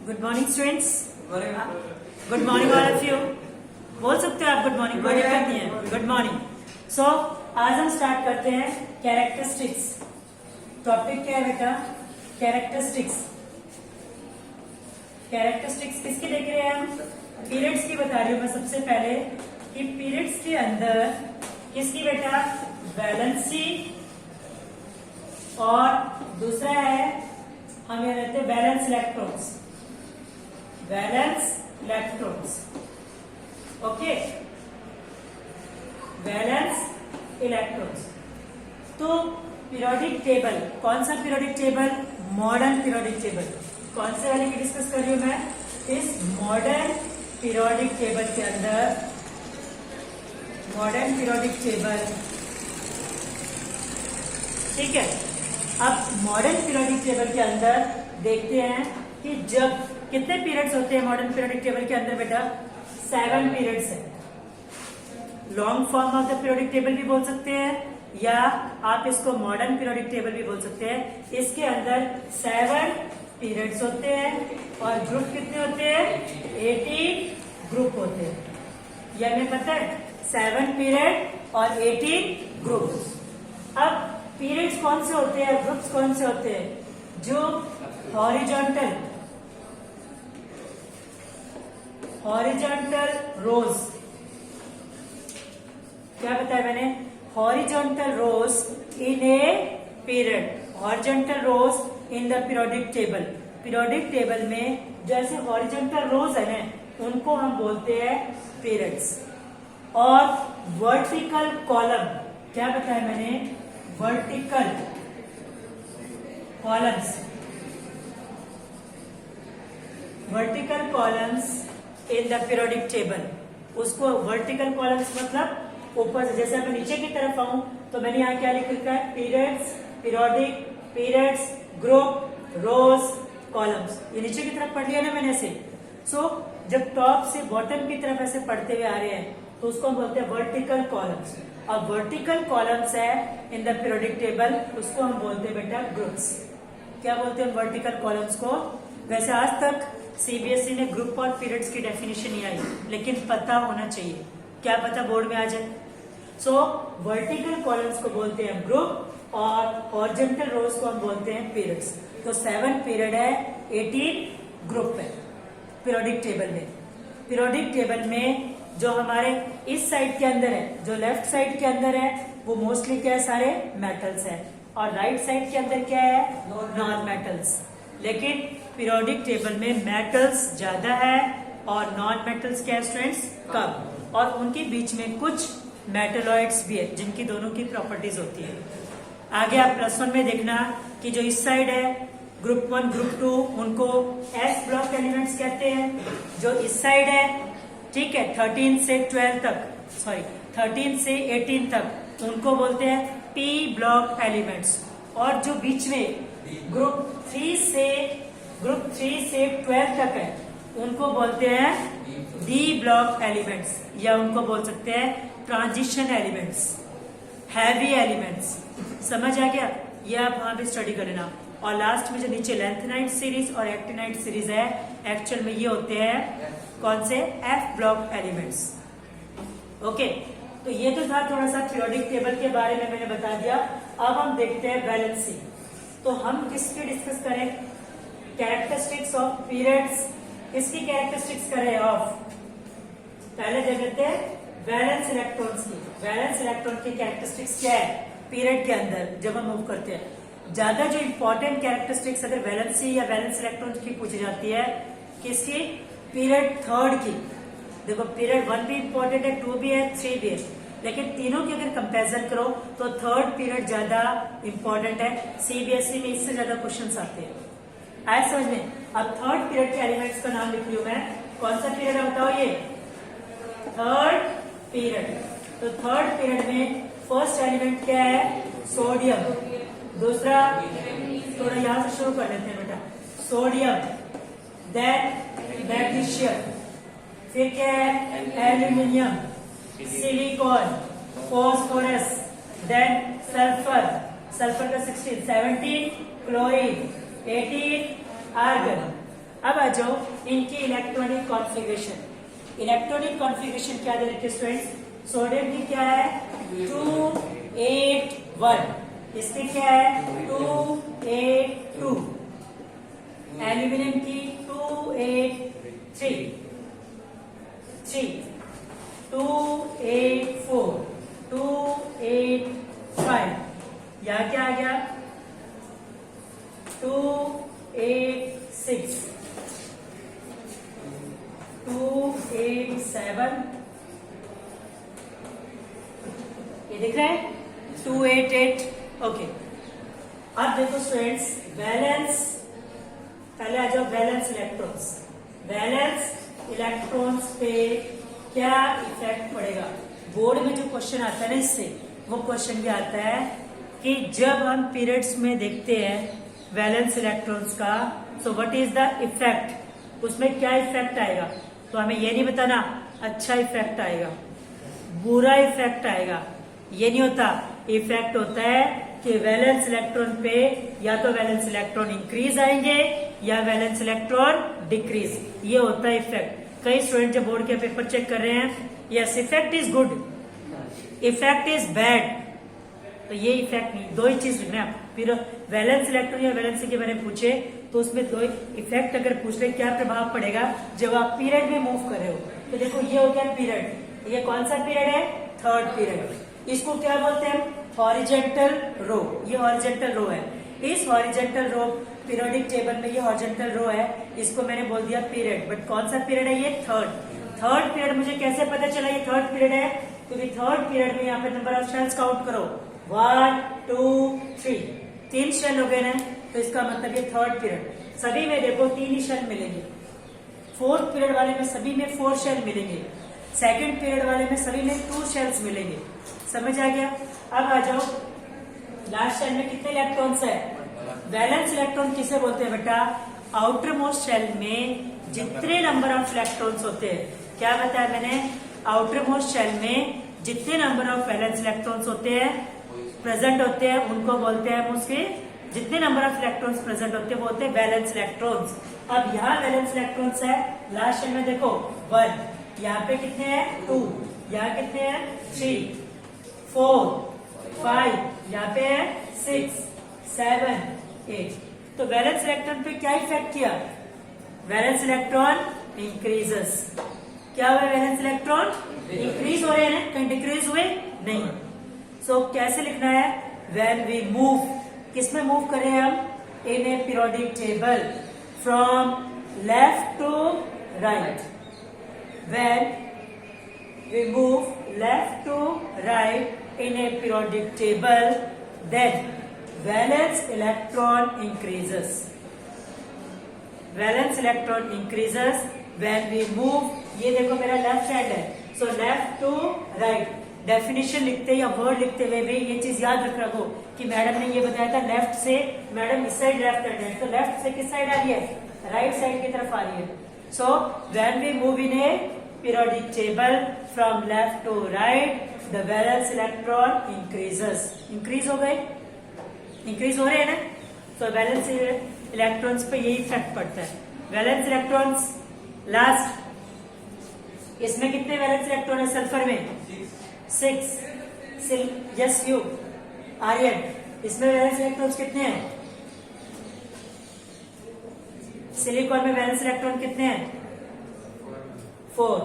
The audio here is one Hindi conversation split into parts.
Good morning students. Good morning all of you. बोल सकते हो आप गुड मॉर्निंग, कोई दिक्कत नहीं है। Good morning. सो आज हम स्टार्ट करते हैं कैरेक्टरिस्टिक्स। टॉपिक क्या है बेटा? कैरेक्टरिस्टिक्स। कैरेक्टरिस्टिक्स किसकी देख रहे हैं हम? पीरियड्स की बता रही हूँ मैं सबसे पहले कि पीरियड्स के अंदर किसकी बेटा? वैलेंसी, और दूसरा है हम ये लेते हैं valence electrons. Valence electrons, okay, valence electrons. तो पीरियोडिक टेबल, कौन सा periodic table? Modern periodic table. कौन से वाले की डिस्कस कर रही हूं मैं? इस मॉडर्न पीरियोडिक टेबल के अंदर, मॉडर्न पीरियोडिक टेबल, ठीक है। अब मॉडर्न पीरियोडिक टेबल के अंदर देखते हैं कि जब कितने पीरियड्स होते हैं मॉडर्न पीरियोडिक टेबल के अंदर बेटा? 7 पीरियड्स है। Long form of the periodic table भी बोल सकते हैं, या आप इसको मॉडर्न पीरियोडिक टेबल भी बोल सकते हैं। इसके अंदर 7 पीरियड्स होते हैं और ग्रुप कितने होते हैं? 18 ग्रुप होते हैं। यह हमें पता है, 7 पीरियड और 18 ग्रुप। अब पीरियड्स कौन से होते हैं, ग्रुप्स कौन से होते हैं? जो हॉरिजॉन्टल रोज, क्या बताया मैंने? Horizontal rows in a period, horizontal rows in the periodic table. Periodic table में जैसे हॉरिजॉन्टल रोज है ना, उनको हम बोलते हैं पीरियड्स। और वर्टिकल कॉलम, क्या बताया मैंने? Vertical columns, vertical columns in the periodic table. उसको वर्टिकल कॉलम्स मतलब ऊपर से, जैसे मैं नीचे की तरफ आऊं तो मैंने यहाँ क्या लिख रखा है? पीरियड्स, पीरियोडिक, पीरियड्स, ग्रुप, रोज, कॉलम्स। ये नीचे की तरफ पढ़ लिया ना मैंने ऐसे। सो जब टॉप से बॉटम की तरफ ऐसे पढ़ते हुए आ रहे हैं तो उसको हम बोलते हैं वर्टिकल कॉलम्स। अब वर्टिकल कॉलम्स है इन द पीरियोडिक टेबल, उसको हम बोलते हैं बेटा ग्रुप्स। क्या बोलते हैं वर्टिकल कॉलम्स को? वैसे आज तक सीबीएसई ने ग्रुप और पीरियड्स की डेफिनेशन नहीं आई, लेकिन पता होना चाहिए। क्या पता बोर्ड में आ जाए? सो वर्टिकल कॉलम्स को बोलते हैं ग्रुप और हॉरिजॉन्टल रोज को हम बोलते हैं पीरियड्स। तो 7 पीरियड है, 18 ग्रुप है पीरियोडिक टेबल में। पीरियोडिक टेबल में जो हमारे इस साइड के अंदर है, जो लेफ्ट साइड के अंदर है, वो मोस्टली क्या है? सारे मेटल्स है। और राइट साइड के अंदर क्या है? Non metals. लेकिन पीरियोडिक टेबल में मेटल्स ज्यादा है और नॉन मेटल्स क्या है स्टूडेंट्स? कम। और उनके बीच में कुछ मेटलॉइड्स भी है जिनकी दोनों की प्रॉपर्टीज होती है। आगे आप +1 में देखना कि जो इस साइड है ग्रुप 1, ग्रुप 2, उनको एस ब्लॉक एलिमेंट्स कहते हैं। जो इस साइड है, ठीक है, 13 से 12 तक, सॉरी 13 से 18 तक, उनको बोलते हैं पी ब्लॉक एलिमेंट्स। और जो बीच में ग्रुप 3 से 12 तक है, उनको बोलते हैं डी ब्लॉक एलिमेंट्स, या उनको बोल सकते हैं ट्रांजिशन एलिमेंट्स, हैवी एलिमेंट्स। समझ आ गया? ये आप वहां पे स्टडी कर लेना। और लास्ट में जो नीचे लेंथेनाइट सीरीज और एक्टिनाइट सीरीज है, एक्चुअल में ये होते हैं कौन से? F block elements. ओके, तो ये तो था थोड़ा सा पीरियोडिक टेबल के बारे में मैंने बता दिया। अब हम देखते हैं वैलेंसी। तो हम किसकी डिस्कस करें? Characteristics of periods. किसकी कैरेक्टरिस्टिक्स करें? ऑफ, पहले देख लेते हैं वैलेंस इलेक्ट्रॉन्स की। वैलेंस इलेक्ट्रॉन की कैरेक्टरिस्टिक्स क्या है पीरियड के अंदर जब हम मूव करते हैं? ज्यादा जो इंपॉर्टेंट कैरेक्टरिस्टिक्स अगर वैलेंसी या वैलेंस इलेक्ट्रॉन्स की पूछी जाती है, किसकी? पीरियड 3 की। देखो पीरियड 1 भी इंपॉर्टेंट है, 2 भी है, 3 भी है, लेकिन तीनों की अगर कंपैरिजन करो तो 3rd पीरियड ज्यादा इंपॉर्टेंट है। सीबीएसई में इससे ज्यादा क्वेश्चंस आते हैं। आए समझ में? अब 3rd पीरियड के एलिमेंट्स का नाम लिख रही हूं मैं। कौन सा पीरियड है बताओ? ये 3rd पीरियड। तो 3rd पीरियड में फर्स्ट एलिमेंट क्या है? सोडियम। दूसरा, थोड़ा यहां से शुरू कर लेते हैं बेटा, सोडियम, देन मैग्नीशियम, फिर क्या है? Aluminium, silicon, phosphorus, then sulphur, sulphur का 16, 17 क्लोरीन, 18 आर्गन, अब आ जाओ इनकी इलेक्ट्रॉनिक कॉन्फ़िगरेशन। इलेक्ट्रॉनिक कॉन्फ़िगरेशन क्या दे रखे स्टूडेंट्स? सोडियम की क्या है 281, इसकी क्या है 282, एल्यूमिनियम की 283, 284, 285, यहाँ क्या आ गया 286, 287, ये दिख रहा है 288। ओके, अब देखो स्टूडेंट्स वैलेंस, पहले आ जाओ वैलेंस इलेक्ट्रॉन्स। वैलेंस इलेक्ट्रॉन्स पे क्या इफेक्ट पड़ेगा? बोर्ड में जो क्वेश्चन आता है ना इससे, वो क्वेश्चन भी आता है कि जब हम पीरियड्स में देखते हैं वैलेंस इलेक्ट्रॉन्स का, so what is the effect, उसमें क्या इफेक्ट आएगा? तो हमें ये नहीं बताना अच्छा इफेक्ट आएगा, बुरा इफेक्ट आएगा, ये नहीं होता। इफेक्ट होता है कि वैलेंस इलेक्ट्रॉन पे या तो वैलेंस इलेक्ट्रॉन इंक्रीज आएंगे या वैलेंस इलेक्ट्रॉन डिक्रीज, ये होता है इफेक्ट। कई स्टूडेंट जब बोर्ड के पेपर चेक कर रहे हैं, yes effect is good, effect is bad, तो ये इफेक्ट नहीं, दो ही चीज लिखना है। फिर वैलेंस इलेक्ट्रॉन या वैलेंसी के बारे में पूछे तो उसमें दो इफेक्ट अगर पूछ ले क्या प्रभाव पड़ेगा जब आप पीरियड में मूव कर रहे हो। तो देखो ये हो गया पीरियड, ये कौन सा पीरियड है? Third period. इसको क्या बोलते हैं? हॉरिजेंटल रो, ये हॉरिजेंटल रो है। इस हॉरिजेंटल रो पीरियोडिक टेबल में ये हॉरिजेंटल रो है, इसको मैंने बोल दिया पीरियड, बट कौन सा पीरियड है? ये थर्ड। थर्ड पीरियड मुझे कैसे पता चला ये थर्ड पीरियड है? क्योंकि थर्ड पीरियड में यहाँ पे नंबर ऑफ शेल्स काउंट करो, 1 2 3, 3 शेल हो गए ना, तो इसका मतलब ये थर्ड पीरियड। सभी में देखो 3 ही शेल मिलेंगे, फोर्थ पीरियड वाले में सभी में 4 शेल मिलेंगे, सेकंड पीरियड वाले में सभी में 2 शेल्स मिलेंगे। समझ आ गया? अब आ जाओ लास्ट शेल में कितने इलेक्ट्रॉन्स है? वैलेंस इलेक्ट्रॉन किसे बोलते हैं बेटा? आउटर मोस्ट शेल में जितने नंबर ऑफ इलेक्ट्रॉन्स होते हैं, क्या बताया मैंने? आउटर मोस्ट शेल में जितने नंबर ऑफ वैलेंस इलेक्ट्रॉन्स होते हैं, प्रेजेंट होते हैं, उनको बोलते हैं हम उसके, जितने नंबर ऑफ इलेक्ट्रॉन्स प्रेजेंट होते हैं वो होते हैं वैलेंस इलेक्ट्रॉन्स। अब यहाँ वैलेंस इलेक्ट्रॉन्स है लास्ट शेल में, देखो 1, यहाँ पे कितने हैं 2, यहाँ कितने हैं 3 4 5, यहाँ पे है 6 7 8। तो वैलेंस इलेक्ट्रॉन पे क्या इफेक्ट किया? Valence electron increases. क्या हुआ? वैलेंस इलेक्ट्रॉन इंक्रीज हो रहे हैं, कहीं डिक्रीज हुए नहीं। सो कैसे लिखना है? व्हेन वी मूव, किसमें मूव कर रहे हैं हम? In a periodic table from left to right. When we move left to right in a periodic table, then valence electron increases. Valence electron increases when we move, ये देखो मेरा लेफ्ट हैंड है, so left to right. Definition लिखते या वर्ड लिखते हुए भी ये चीज याद रख रखो कि मैडम ने ये बताया था लेफ्ट से, मैडम इस साइड लेफ्ट हैंड है, तो लेफ्ट से किस साइड आ रही है? राइट साइड की तरफ आ रही है। So when we move in a periodic table from left to right, the valence electron increases। Increase हो गए, इंक्रीज हो रहे हैं ना, तो वैलेंस इलेक्ट्रॉन्स पे यही इफेक्ट पड़ता है। वैलेंस इलेक्ट्रॉन्स लास्ट, इसमें कितने वैलेंस इलेक्ट्रॉन है? सल्फर में 6। यस यू आर्यन, इसमें वैलेंस इलेक्ट्रॉन्स कितने हैं? सिलिकॉन में वैलेंस इलेक्ट्रॉन कितने हैं? 4।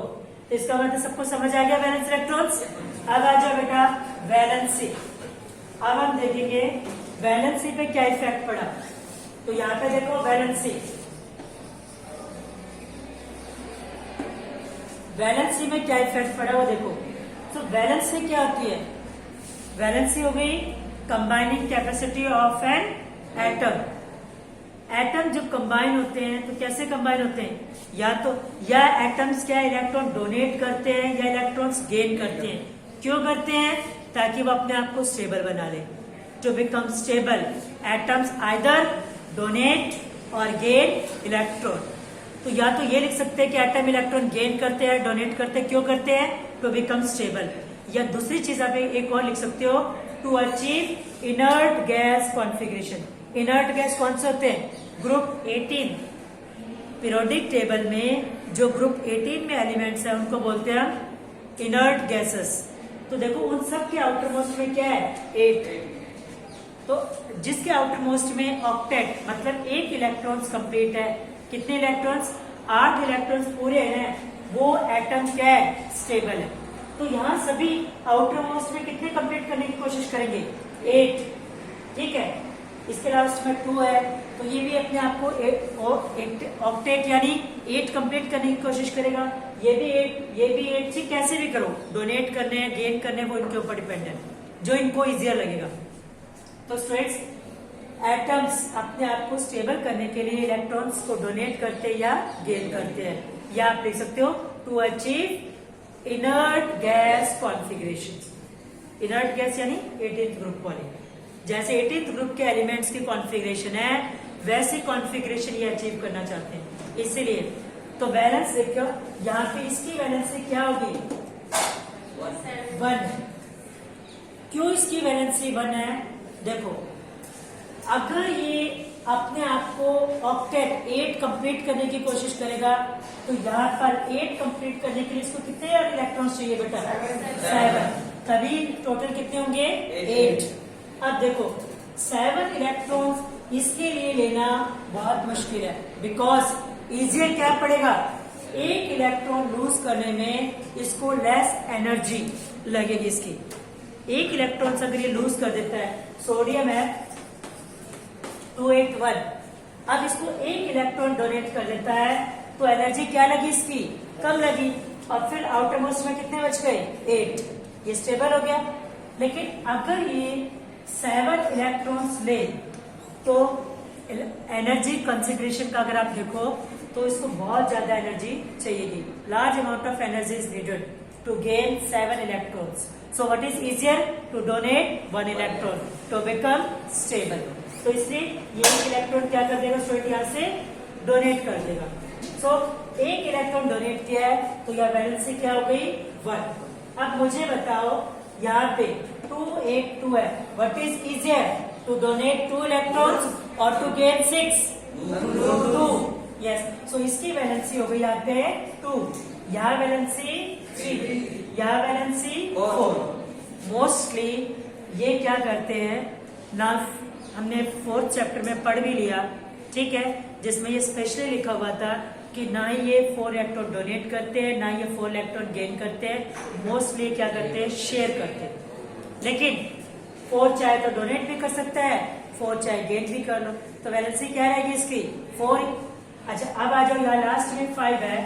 तो इसका मतलब सबको समझ आ गया वैलेंस इलेक्ट्रॉन्स। अब आ जाओ बेटा वैलेंसी। अब हम देखेंगे वैलेंसी पे क्या इफेक्ट पड़ा। तो यहाँ पे देखो वैलेंसी, वैलेंसी में क्या इफेक्ट पड़ा वो देखो। तो वैलेंसी क्या होती है? वैलेंसी हो गई combining capacity of an atom. Atom जब कंबाइन होते हैं तो कैसे कंबाइन होते हैं? या तो या एटम्स क्या इलेक्ट्रॉन डोनेट करते हैं या इलेक्ट्रॉन्स गेन करते हैं। क्यों करते हैं? ताकि वो अपने आप को स्टेबल बना ले। To become stable atoms either donate और गेन इलेक्ट्रॉन। तो या तो ये लिख सकते हैं कि एटम इलेक्ट्रॉन गेन करते हैं, डोनेट करते हैं। क्यों करते हैं? To become stable. या दूसरी चीज आप एक और लिख सकते हो, to achieve inert gas configuration. Inert gas कौन से होते हैं? ग्रुप 18। पीरियोडिक टेबल में जो ग्रुप 18 में एलिमेंट्स है उनको बोलते हैं हम इनर्ट गैसेस। तो देखो उन सब के आउटर मोस्ट में क्या है 8, तो जिसके आउटर मोस्ट में ऑक्टेट मतलब 8 इलेक्ट्रॉन्स कंप्लीट है, कितने इलेक्ट्रॉन्स 8 इलेक्ट्रॉन्स पूरे हैं, वो एटम क्या है स्टेबल है। तो यहाँ सभी आउटर मोस्ट में कितने कंप्लीट करने की कोशिश करेंगे 8, ठीक है। इसके लास्ट में 2 है, तो ये भी अपने आप को ऑक्टेट यानी 8 कंप्लीट करने की कोशिश करेगा। ये भी 8, ये भी 8, ठीक कैसे भी करो, डोनेट करने हैं गेन करने वो इनके ऊपर डिपेंड है, जो इनको इजियर लगेगा। तो स्टूडेंट्स एटम्स अपने आप को स्टेबल करने के लिए इलेक्ट्रॉन्स को डोनेट करते या गेन करते हैं, या आप देख सकते हो to achieve inert gas configuration. Inert gas यानी 18th ग्रुप वाले, जैसे 18th ग्रुप के एलिमेंट्स की कॉन्फ़िगरेशन है वैसी कॉन्फ़िगरेशन ये अचीव करना चाहते हैं। इसीलिए तो वैलेंस देखो यहाँ पे इसकी वैलेंसी क्या होगी 1। क्यों इसकी वैलेंसी 1 है, देखो अगर ये अपने आप को ऑक्टेट 8 कंप्लीट करने की कोशिश करेगा तो यहाँ पर 8 कंप्लीट करने के लिए इसको कितने इलेक्ट्रॉन्स चाहिए बेटा 7, तभी टोटल कितने होंगे 8। अब देखो 7 इलेक्ट्रॉन्स इसके लिए लेना बहुत मुश्किल है, बिकॉज इजियर क्या पड़ेगा, एक इलेक्ट्रॉन लूज करने में इसको लेस एनर्जी लगेगी। इसकी एक इलेक्ट्रॉन अगर ये लूज कर देता है, सोडियम है 281, अब इसको एक इलेक्ट्रॉन डोनेट कर देता है तो एनर्जी क्या लगी इसकी कम लगी, और फिर आउटर मोस्ट में कितने बच गए 8, ये स्टेबल हो गया। लेकिन अगर ये 7 इलेक्ट्रॉन्स ले तो एनर्जी कंसिडरेशन का अगर आप देखो तो इसको बहुत ज्यादा एनर्जी चाहिएगी, large amount of energy is needed to gain 7 electrons. So what is easier to donate 1 electron to become stable? तो इसलिए ये इलेक्ट्रॉन क्या कर देगा स्टूडेंट यहाँ से डोनेट कर देगा। So एक इलेक्ट्रॉन डोनेट किया है तो यह वैलेंसी क्या हो गई 1। अब मुझे बताओ यहाँ पे 282 है, what is easier to donate 2 electrons or to gain 6? 2, yes। So इसकी वैलेंसी हो गई यहाँ पे 2, यहाँ वैलेंसी 3, यहाँ वैलेंसी 4। मोस्टली ये क्या करते हैं ना, हमने 4th चैप्टर में पढ़ भी लिया, ठीक है, जिसमें ये स्पेशली लिखा हुआ था कि ना ही ये 4 इलेक्ट्रॉन डोनेट करते हैं ना ये 4 इलेक्ट्रॉन गेन करते हैं, मोस्टली क्या करते हैं शेयर करते हैं। लेकिन 4 चाहे तो डोनेट भी कर सकता है, 4 चाहे गेन भी कर लो, तो वैलेंसी क्या रहेगी इसकी 4। अच्छा अब आ जाओ यहाँ लास्ट में 5 है,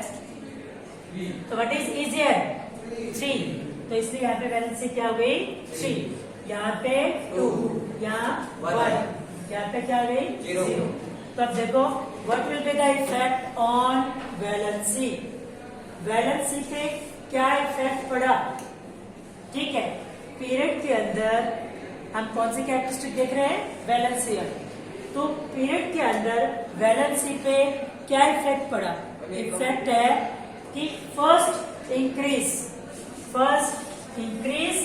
तो व्हाट इज इजियर 3, तो इसलिए यहाँ पे वैलेंसी क्या हो गई 3, यहाँ पे 2, यहाँ 1, यहाँ पे क्या हो गई 0। तो अब देखो what will be the effect on valency, valency पे क्या इफेक्ट पड़ा, ठीक है। पीरियड के अंदर हम कौन सी कैरेक्टरिस्टिक देख रहे हैं वैलेंसी, तो पीरियड के अंदर वैलेंसी पे क्या इफेक्ट पड़ा, इफेक्ट है कि फर्स्ट इंक्रीज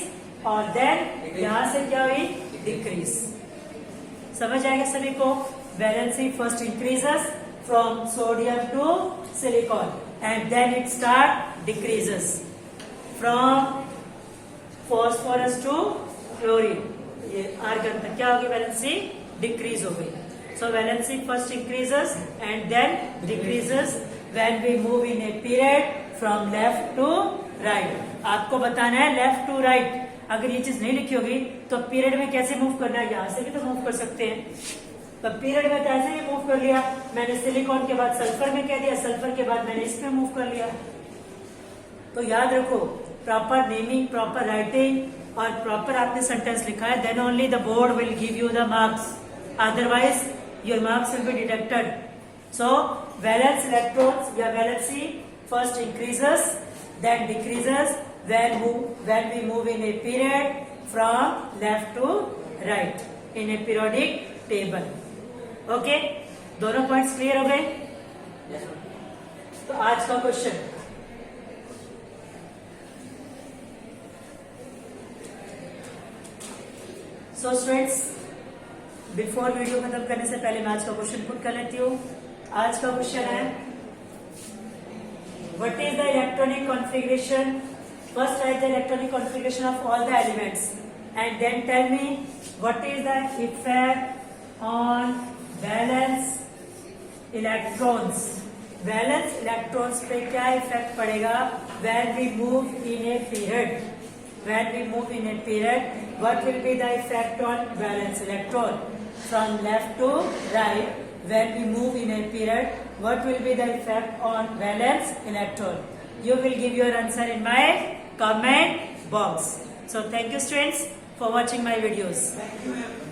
और देन यहां से क्या हुई डिक्रीज। समझ आएगा सभी को, valency first increases from sodium to silicon and then it start decreases from phosphorus to chlorine, ये आर्गन तक क्या होगी वैलेंसी डिक्रीज हो गई। So valency first increases and then decreases when we move in a period from left to right. आपको बताना है लेफ्ट टू राइट, अगर ये चीज नहीं लिखी होगी तो पीरियड में कैसे मूव करना है, यहाँ से भी तो मूव कर सकते हैं, तो पीरियड में तो ऐसे ही मूव कर लिया, मैंने सिलिकॉन के बाद सल्फर में कह दिया, सल्फर के बाद मैंने इस पे मूव कर लिया। तो याद रखो प्रॉपर नेमिंग, प्रॉपर राइटिंग और प्रॉपर आपने सेंटेंस लिखा है, then only the board will give you the marks, otherwise your marks will be deducted. So valence electrons या valency first increases then decreases when we move in a period from left to right in a periodic table। okay, दोनों पॉइंट्स क्लियर हो गए। तो आज का question, so students before video खत्म करने से पहले मैं आज का क्वेश्चन पुट कर लेती हूँ। आज का क्वेश्चन है what is the electronic configuration? First write the electronic configuration of all the elements and then tell me what is the effect on valence electrons. Valence electrons पे क्या effect पड़ेगा when we move in a period? When we move in a period, what will be the effect on valence electron? From left to right, when we move in a period, what will be the effect on valence electron? You will give your answer in my comment box. So thank you students for watching my videos. Thank you.